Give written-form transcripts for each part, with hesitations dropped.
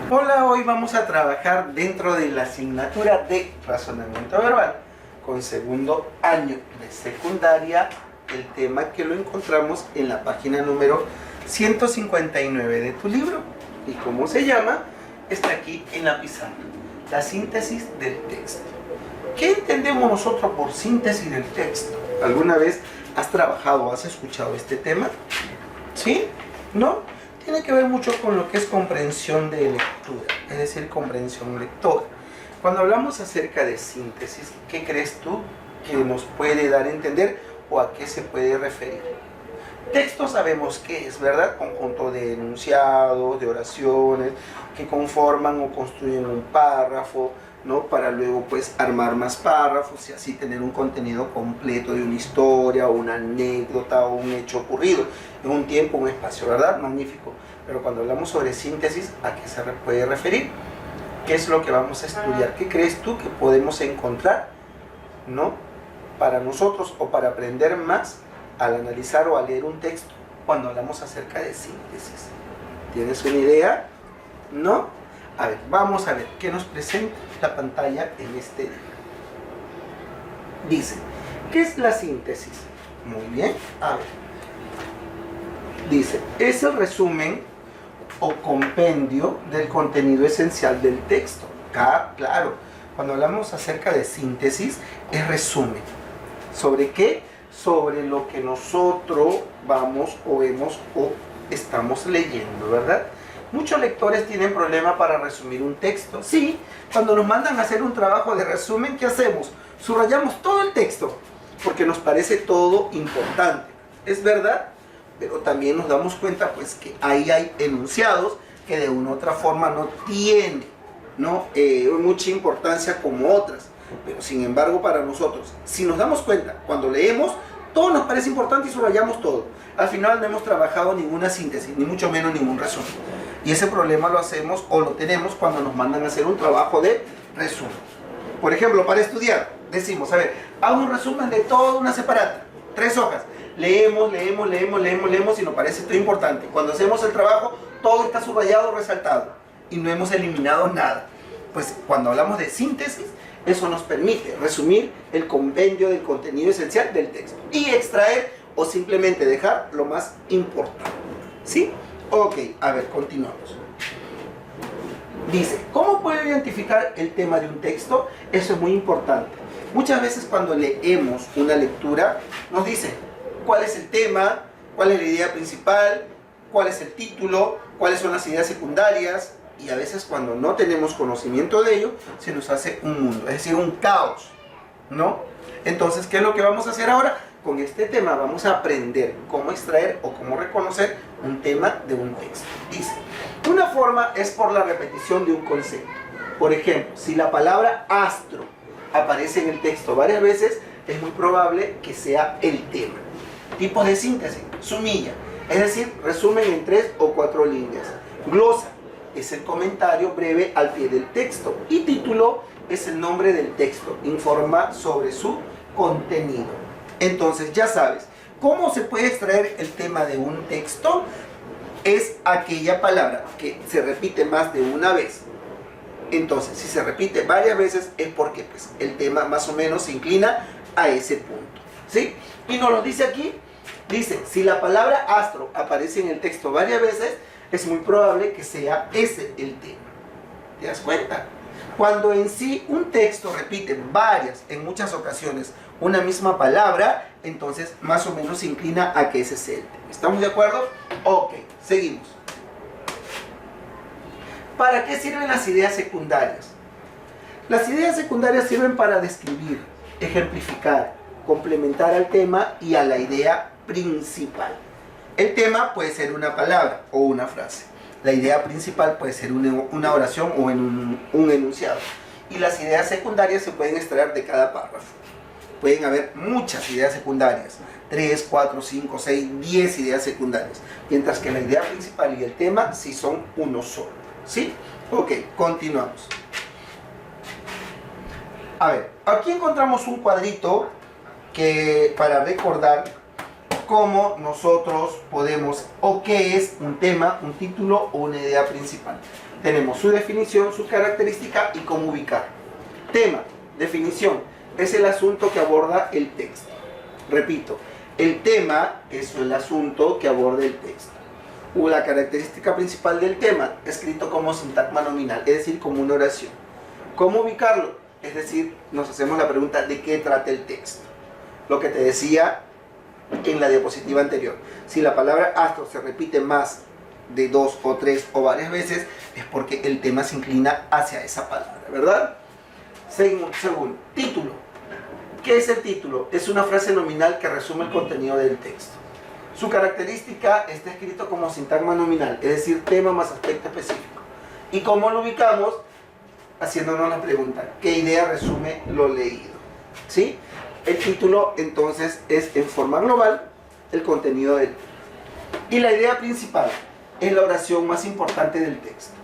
Hola, hoy vamos a trabajar dentro de la asignatura de razonamiento verbal con segundo año de secundaria, el tema que lo encontramos en la página número 159 de tu libro. ¿Y cómo se llama? Está aquí en la pizarra, la síntesis del texto. ¿Qué entendemos nosotros por síntesis del texto? ¿Alguna vez has trabajado o has escuchado este tema? ¿Sí? ¿No? Tiene que ver mucho con lo que es comprensión de lectura, es decir, comprensión lectora. Cuando hablamos acerca de síntesis, ¿qué crees tú que nos puede dar a entender o a qué se puede referir? Texto sabemos qué es, ¿verdad? Conjunto de enunciados, de oraciones, que conforman o construyen un párrafo, ¿no? Para luego pues armar más párrafos y así tener un contenido completo de una historia o una anécdota o un hecho ocurrido en un tiempo, un espacio, ¿verdad? Magnífico. Pero cuando hablamos sobre síntesis, ¿a qué se puede referir? ¿Qué es lo que vamos a estudiar? ¿Qué crees tú que podemos encontrar, ¿no? Para nosotros o para aprender más al analizar o a leer un texto cuando hablamos acerca de síntesis? ¿Tienes una idea? ¿No? A ver, vamos a ver qué nos presenta la pantalla en este día. Dice, ¿qué es la síntesis? Muy bien, a ver. Dice, es el resumen o compendio del contenido esencial del texto. Claro, cuando hablamos acerca de síntesis, es resumen. ¿Sobre qué? Sobre lo que nosotros vamos o vemos o estamos leyendo, ¿verdad? Muchos lectores tienen problema para resumir un texto. Sí, cuando nos mandan a hacer un trabajo de resumen, ¿qué hacemos? Subrayamos todo el texto, porque nos parece todo importante. ¿Es verdad? Pero también nos damos cuenta pues que ahí hay enunciados que de una u otra forma no tienen, ¿no? Mucha importancia como otras. Pero sin embargo para nosotros, si nos damos cuenta, cuando leemos, todo nos parece importante y subrayamos todo. Al final no hemos trabajado ninguna síntesis, ni mucho menos ningún resumen. Y ese problema lo hacemos o lo tenemos cuando nos mandan a hacer un trabajo de resumen. Por ejemplo, para estudiar, decimos, a ver, hago un resumen de toda una separata, 3 hojas. Leemos y nos parece todo importante. Cuando hacemos el trabajo, todo está subrayado, resaltado y no hemos eliminado nada. Pues cuando hablamos de síntesis, eso nos permite resumir el compendio del contenido esencial del texto y extraer o simplemente dejar lo más importante. ¿Sí? Ok, a ver, continuamos. Dice, ¿cómo puedo identificar el tema de un texto? Eso es muy importante. Muchas veces cuando leemos una lectura, nos dice cuál es el tema, cuál es la idea principal, cuál es el título, cuáles son las ideas secundarias, y a veces cuando no tenemos conocimiento de ello, se nos hace un mundo, es decir, un caos, ¿no? Entonces, ¿qué es lo que vamos a hacer ahora? Con este tema vamos a aprender cómo extraer o cómo reconocer un tema de un texto. Dice, una forma es por la repetición de un concepto. Por ejemplo, si la palabra astro aparece en el texto varias veces, es muy probable que sea el tema. Tipos de síntesis, sumilla, es decir, resumen en 3 o 4 líneas. Glosa es el comentario breve al pie del texto. Y título es el nombre del texto, informa sobre su contenido. Entonces, ya sabes, ¿cómo se puede extraer el tema de un texto? Es aquella palabra que se repite más de una vez. Entonces, si se repite varias veces es porque pues, el tema más o menos se inclina a ese punto, ¿sí? Y nos lo dice aquí, dice, si la palabra astro aparece en el texto varias veces, es muy probable que sea ese el tema. ¿Te das cuenta? Cuando en sí un texto repite en muchas ocasiones, una misma palabra, entonces más o menos se inclina a que ese sea el tema. ¿Estamos de acuerdo? Ok, seguimos. ¿Para qué sirven las ideas secundarias? Las ideas secundarias sirven para describir, ejemplificar, complementar al tema y a la idea principal. El tema puede ser una palabra o una frase. La idea principal puede ser una oración o un enunciado. Y las ideas secundarias se pueden extraer de cada párrafo. Pueden haber muchas ideas secundarias. 3, 4, 5, 6, 10 ideas secundarias. Mientras que la idea principal y el tema sí son uno solo. ¿Sí? Ok, continuamos. A ver, aquí encontramos un cuadrito para recordar cómo nosotros podemos, o qué es un tema, un título o una idea principal. tenemos su definición, su característica y cómo ubicar. Tema, definición, es el asunto que aborda el texto. Repito, el tema es el asunto que aborda el texto. La característica principal del tema, escrito como sintagma nominal, es decir, como una oración. ¿Cómo ubicarlo? Es decir, nos hacemos la pregunta de qué trata el texto. Lo que te decía en la diapositiva anterior. Si la palabra astro se repite más de 2 o 3 o varias veces, es porque el tema se inclina hacia esa palabra, ¿verdad? Segundo, título. ¿Qué es el título? Es una frase nominal que resume el contenido del texto. Su característica está escrito como sintagma nominal, es decir, tema más aspecto específico. ¿Y cómo lo ubicamos? Haciéndonos la pregunta, ¿qué idea resume lo leído? ¿Sí? El título entonces es en forma global el contenido del texto. Y la idea principal es la oración más importante del texto.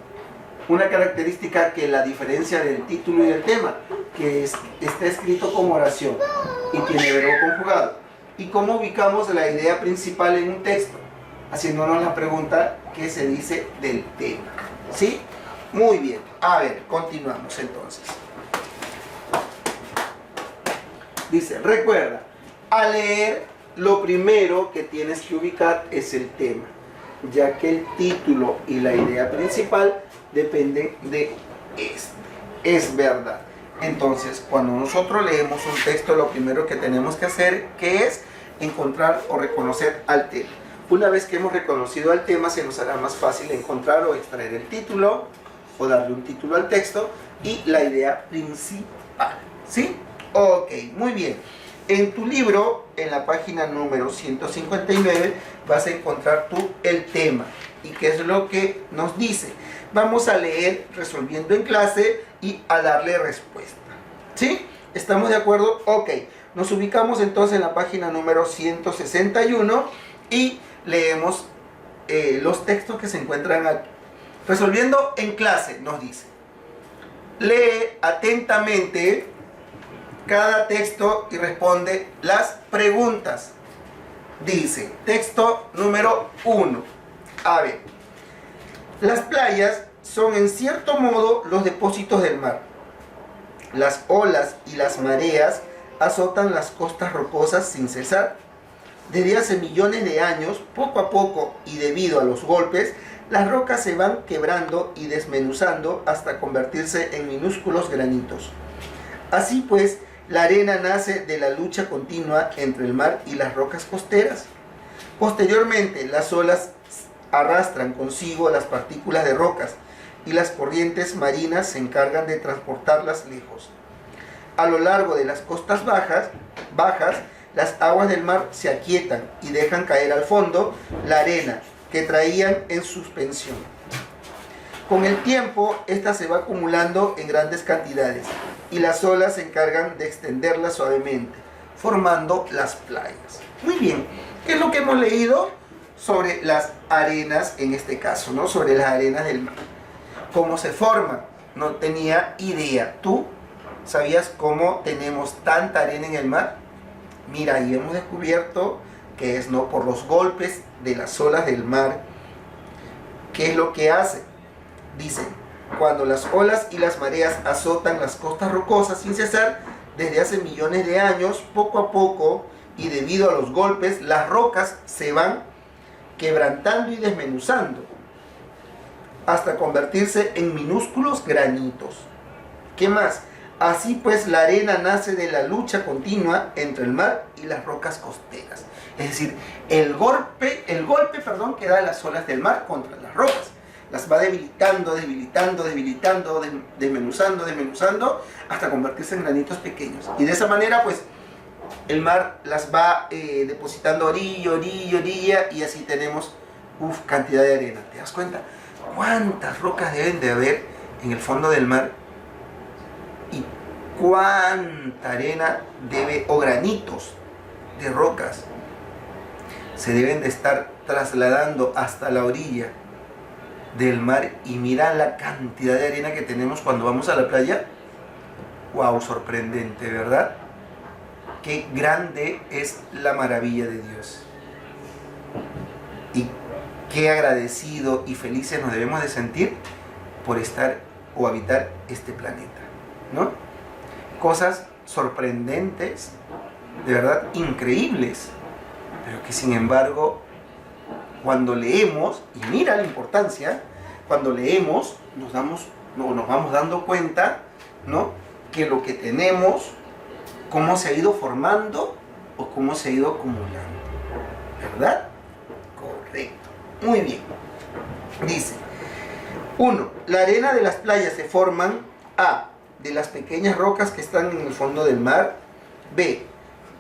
Una característica que la diferencia del título y del tema, que está escrito como oración y tiene verbo conjugado. ¿Y cómo ubicamos la idea principal en un texto? Haciéndonos la pregunta, ¿qué se dice del tema? ¿Sí? Muy bien. A ver, continuamos entonces. Dice, recuerda, al leer, lo primero que tienes que ubicar es el tema, ya que el título y la idea principal dependen de este. Es verdad. Entonces, cuando nosotros leemos un texto, lo primero que tenemos que hacer, ¿qué es? Encontrar o reconocer al tema. Una vez que hemos reconocido al tema, se nos hará más fácil encontrar o extraer el título, o darle un título al texto, y la idea principal. ¿Sí? Ok, muy bien. En tu libro, en la página número 159, vas a encontrar tú el tema. ¿Y qué es lo que nos dice? Vamos a leer resolviendo en clase y a darle respuesta. ¿Sí? ¿Estamos de acuerdo? Ok. Nos ubicamos entonces en la página número 161 y leemos los textos que se encuentran aquí. Resolviendo en clase, nos dice. Lee atentamente cada texto y responde las preguntas. Dice, texto número 1. A ver, las playas son en cierto modo los depósitos del mar. Las olas y las mareas azotan las costas rocosas sin cesar. Desde hace millones de años, poco a poco y debido a los golpes, las rocas se van quebrando y desmenuzando hasta convertirse en minúsculos granitos. Así pues, la arena nace de la lucha continua entre el mar y las rocas costeras. Posteriormente, las olas arrastran consigo las partículas de rocas y las corrientes marinas se encargan de transportarlas lejos. A lo largo de las costas bajas, las aguas del mar se aquietan y dejan caer al fondo la arena que traían en suspensión. Con el tiempo, esta se va acumulando en grandes cantidades y las olas se encargan de extenderla suavemente, formando las playas. Muy bien, ¿qué es lo que hemos leído sobre las arenas en este caso, ¿no? Sobre las arenas del mar. ¿Cómo se forman? No tenía idea. ¿Tú sabías cómo tenemos tanta arena en el mar? Mira, ahí hemos descubierto que es no por los golpes de las olas del mar. ¿Qué es lo que hace? Dicen, cuando las olas y las mareas azotan las costas rocosas sin cesar, desde hace millones de años, poco a poco, y debido a los golpes, las rocas se van quebrantando y desmenuzando, hasta convertirse en minúsculos granitos. ¿Qué más? Así pues, la arena nace de la lucha continua entre el mar y las rocas costeras. Es decir, el golpe, que da las olas del mar contra las rocas. Las va debilitando, desmenuzando, hasta convertirse en granitos pequeños. Y de esa manera, pues, el mar las va depositando orilla, y así tenemos cantidad de arena. ¿Te das cuenta? ¿Cuántas rocas deben de haber en el fondo del mar? ¿Y cuánta arena o granitos de rocas se deben de estar trasladando hasta la orilla del mar? Y mira la cantidad de arena que tenemos cuando vamos a la playa. ¡Wow! Sorprendente, ¿verdad? Qué grande es la maravilla de Dios. Y qué agradecido y felices nos debemos de sentir por estar o habitar este planeta, ¿no? Cosas sorprendentes, de verdad increíbles, pero que sin embargo, cuando leemos, y mira la importancia, cuando leemos nos vamos dando cuenta, ¿no?, que lo que tenemos, cómo se ha ido formando o cómo se ha ido acumulando, ¿verdad? Correcto, muy bien. Dice, 1. La arena de las playas se forman A. de las pequeñas rocas que están en el fondo del mar, B.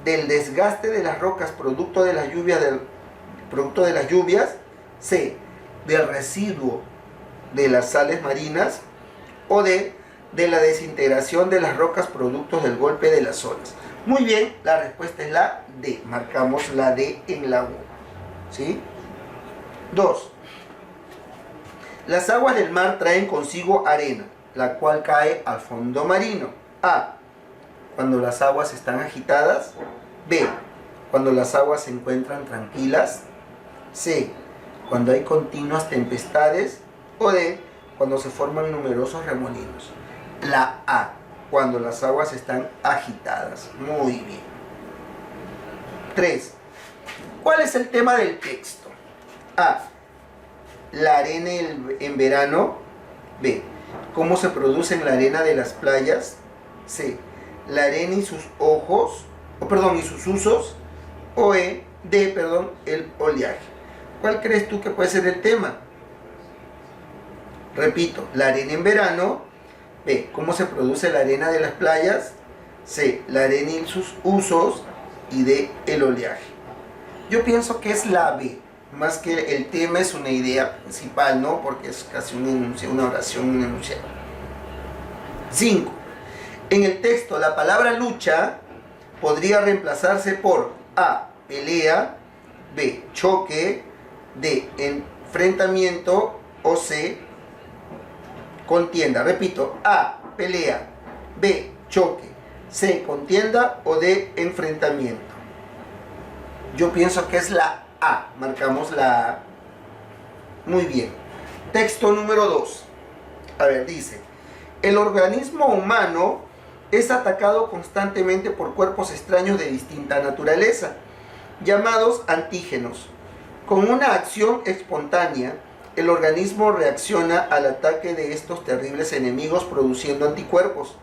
del desgaste de las rocas producto de las lluvias, C. del residuo de las sales marinas, o D. de la desintegración de las rocas productos del golpe de las olas. Muy bien, la respuesta es la D. Marcamos la D en la U. ¿Sí? 2. Las aguas del mar traen consigo arena, la cual cae al fondo marino. A. Cuando las aguas están agitadas. B. Cuando las aguas se encuentran tranquilas. C. Cuando hay continuas tempestades. O D. Cuando se forman numerosos remolinos. La A. Cuando las aguas están agitadas. Muy bien. 3. ¿Cuál es el tema del texto? A. La arena en verano. B. ¿Cómo se produce en la arena de las playas? C. La arena y sus y sus usos. O D. El oleaje. ¿Cuál crees tú que puede ser el tema? Repito, la arena en verano. B. ¿Cómo se produce la arena de las playas? C. La arena y sus usos. Y D. El oleaje. Yo pienso que es la B. Más que el tema es una idea principal, ¿no? Porque es casi un enunciado, una oración, un enunciado. 5. En el texto, la palabra lucha podría reemplazarse por A. pelea, B. choque, D. enfrentamiento, o C. contienda. Repito, A. pelea, B. choque, C. contienda, o D. enfrentamiento. Yo pienso que es la A. Marcamos la A. Muy bien. Texto número 2. A ver, dice: el organismo humano es atacado constantemente por cuerpos extraños de distinta naturaleza, llamados antígenos. Con una acción espontánea, el organismo reacciona al ataque de estos terribles enemigos produciendo anticuerpos.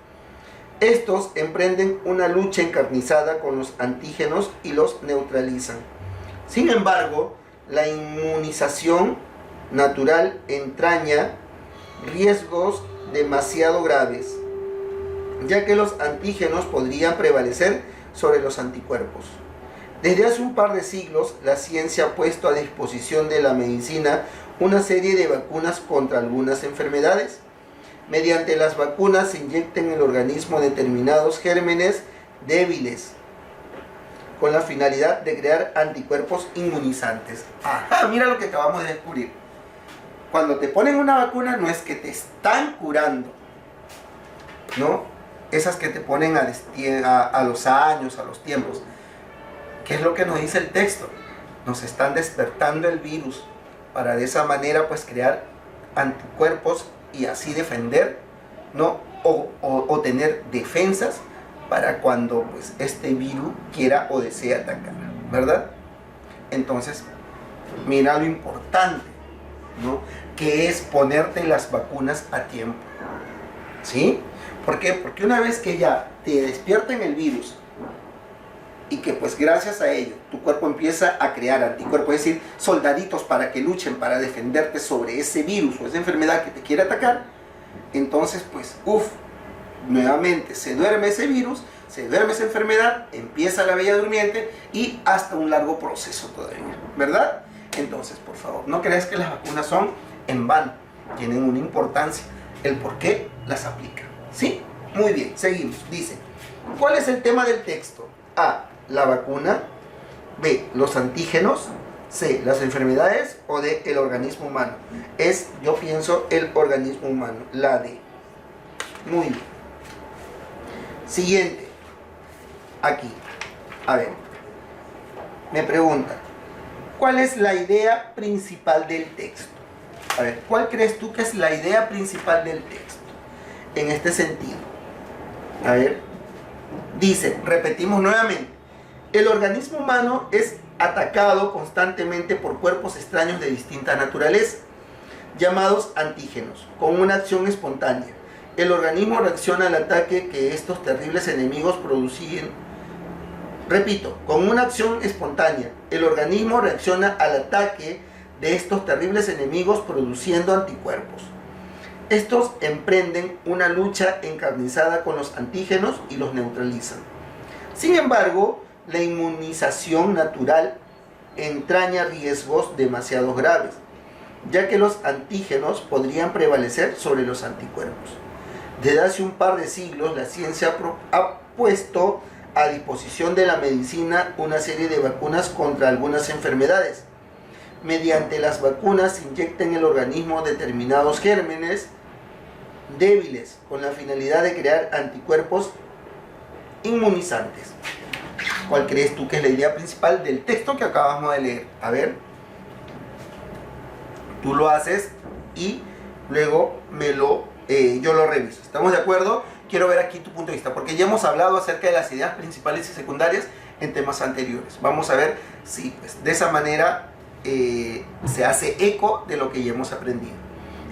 Estos emprenden una lucha encarnizada con los antígenos y los neutralizan. Sin embargo, la inmunización natural entraña riesgos demasiado graves, ya que los antígenos podrían prevalecer sobre los anticuerpos. Desde hace un par de siglos, la ciencia ha puesto a disposición de la medicina una serie de vacunas contra algunas enfermedades. Mediante las vacunas se inyectan en el organismo determinados gérmenes débiles, con la finalidad de crear anticuerpos inmunizantes. Ajá, mira lo que acabamos de descubrir. Cuando te ponen una vacuna no es que te están curando, ¿no? Esas que te ponen a los años, a los tiempos. ¿Qué es lo que nos dice el texto? Nos están despertando el virus para de esa manera pues crear anticuerpos y así defender, ¿no? O tener defensas para cuando pues este virus quiera o desee atacar, ¿verdad? Entonces, mira lo importante, ¿no?, que es ponerte las vacunas a tiempo, ¿sí? ¿Por qué? Porque una vez que ya te despierten el virus y que pues gracias a ello tu cuerpo empieza a crear anticuerpos, es decir, soldaditos para que luchen, para defenderte sobre ese virus o esa enfermedad que te quiere atacar, entonces pues nuevamente se duerme ese virus, se duerme esa enfermedad, empieza la bella durmiente y hasta un largo proceso todavía, ¿verdad? Entonces, por favor, no creas que las vacunas son en vano, tienen una importancia, el por qué las aplican, ¿sí? Muy bien, seguimos. Dice, ¿cuál es el tema del texto? A, la vacuna. B, los antígenos. C, las enfermedades. O D, el organismo humano. Es, yo pienso, el organismo humano, la D. Muy bien. Siguiente. Aquí. A ver. Me preguntan, ¿cuál es la idea principal del texto? A ver, ¿cuál crees tú que es la idea principal del texto en este sentido? A ver, dice, repetimos nuevamente, el organismo humano es atacado constantemente por cuerpos extraños de distinta naturaleza, llamados antígenos, con una acción espontánea. El organismo reacciona al ataque que estos terribles enemigos producen. Repito, con una acción espontánea, el organismo reacciona al ataque de estos terribles enemigos produciendo anticuerpos. Estos emprenden una lucha encarnizada con los antígenos y los neutralizan. Sin embargo, la inmunización natural entraña riesgos demasiado graves, ya que los antígenos podrían prevalecer sobre los anticuerpos. Desde hace un par de siglos, la ciencia ha puesto a disposición de la medicina una serie de vacunas contra algunas enfermedades. Mediante las vacunas se inyecta en el organismo determinados gérmenes débiles con la finalidad de crear anticuerpos inmunizantes. ¿Cuál crees tú que es la idea principal del texto que acabamos de leer? A ver, tú lo haces y luego yo lo reviso. ¿Estamos de acuerdo? Quiero ver aquí tu punto de vista, porque ya hemos hablado acerca de las ideas principales y secundarias en temas anteriores. Vamos a ver si pues, de esa manera se hace eco de lo que ya hemos aprendido.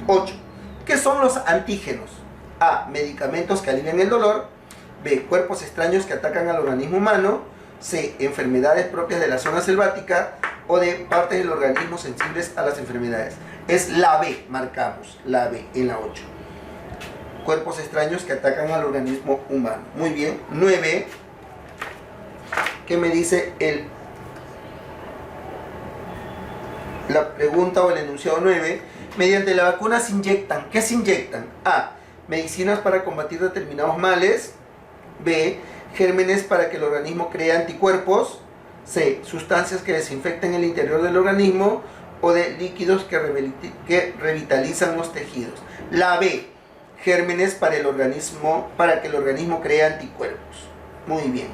8. ¿Qué son los antígenos? A. Medicamentos que alivian el dolor. B. Cuerpos extraños que atacan al organismo humano. C. Enfermedades propias de la zona selvática. O D. Partes del organismo sensibles a las enfermedades. Es la B, marcamos la B en la 8. Cuerpos extraños que atacan al organismo humano. Muy bien. 9. ¿Qué me dice la pregunta o el enunciado 9? Mediante la vacuna se inyectan. ¿Qué se inyectan? A. Medicinas para combatir determinados males. B. Gérmenes para que el organismo cree anticuerpos. C. Sustancias que desinfectan el interior del organismo. O D. Líquidos que revitalizan los tejidos. La B. Gérmenes para que el organismo cree anticuerpos. Muy bien.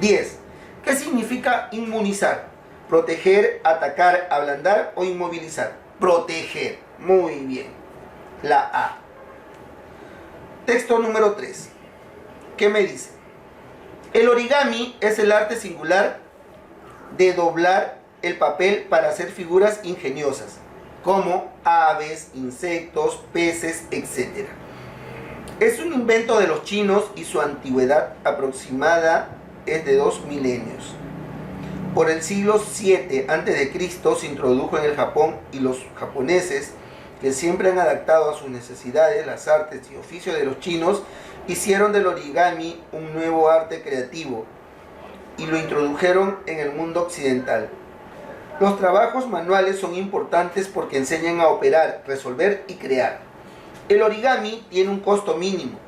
10. ¿Qué significa inmunizar? Proteger, atacar, ablandar o inmovilizar. Proteger. Muy bien. La A. Texto número 3. ¿Qué me dice? El origami es el arte singular de doblar el papel para hacer figuras ingeniosas, como aves, insectos, peces, etc. Es un invento de los chinos y su antigüedad aproximada es de 2 milenios. Por el siglo VII a.C. se introdujo en el Japón y los japoneses, que siempre han adaptado a sus necesidades las artes y oficios de los chinos, hicieron del origami un nuevo arte creativo y lo introdujeron en el mundo occidental. Los trabajos manuales son importantes porque enseñan a operar, resolver y crear. El origami tiene un costo mínimo,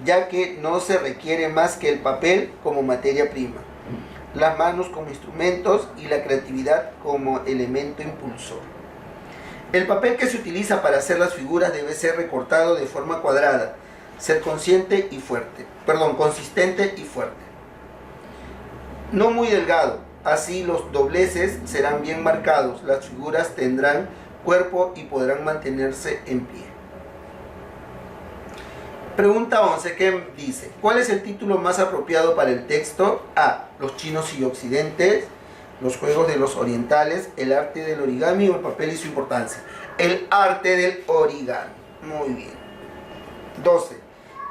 ya que no se requiere más que el papel como materia prima, las manos como instrumentos y la creatividad como elemento impulsor. El papel que se utiliza para hacer las figuras debe ser recortado de forma cuadrada, ser consistente y fuerte. No muy delgado, así los dobleces serán bien marcados, las figuras tendrán cuerpo y podrán mantenerse en pie. Pregunta 11, ¿qué dice? ¿Cuál es el título más apropiado para el texto? A. Los chinos y occidentes, los juegos de los orientales, el arte del origami o el papel y su importancia. El arte del origami. Muy bien. 12.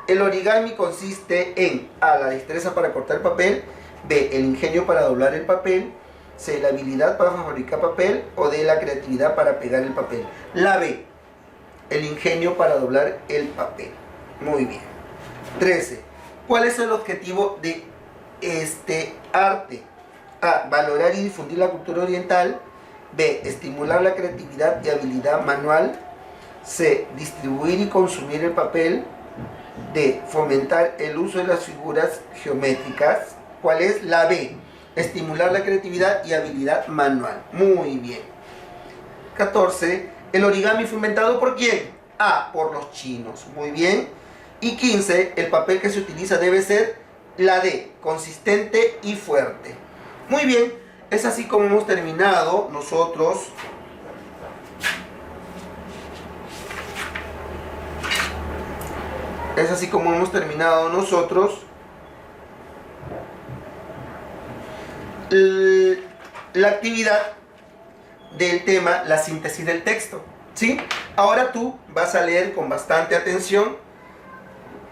El origami consiste en A. La destreza para cortar papel. B. El ingenio para doblar el papel. C. La habilidad para fabricar papel. O D. La creatividad para pegar el papel. La B. El ingenio para doblar el papel. Muy bien. 13. ¿Cuál es el objetivo de este arte? A. Valorar y difundir la cultura oriental. B. Estimular la creatividad y habilidad manual. C. Distribuir y consumir el papel. D. Fomentar el uso de las figuras geométricas. ¿Cuál es? La B. Estimular la creatividad y habilidad manual. Muy bien. 14. ¿El origami fue inventado por quién? A. Por los chinos. Muy bien. Y 15. El papel que se utiliza debe ser la D. Consistente y fuerte. Muy bien. Es así como hemos terminado nosotros Es así como hemos terminado nosotros la actividad del tema, la síntesis del texto, ¿sí? Ahora tú vas a leer con bastante atención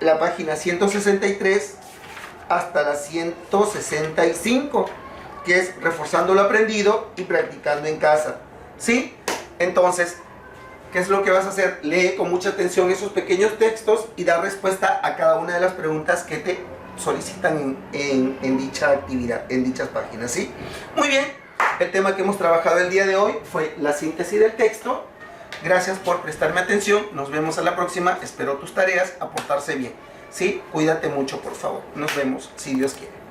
la página 163 hasta la 165, que es reforzando lo aprendido y practicando en casa, ¿sí? Entonces, ¿qué es lo que vas a hacer? Lee con mucha atención esos pequeños textos y da respuesta a cada una de las preguntas que te solicitan en dicha actividad, en dichas páginas, ¿sí? Muy bien, el tema que hemos trabajado el día de hoy fue la síntesis del texto. Gracias por prestarme atención, nos vemos a la próxima, espero tus tareas aportarse bien, ¿sí? Cuídate mucho, por favor, nos vemos, si Dios quiere.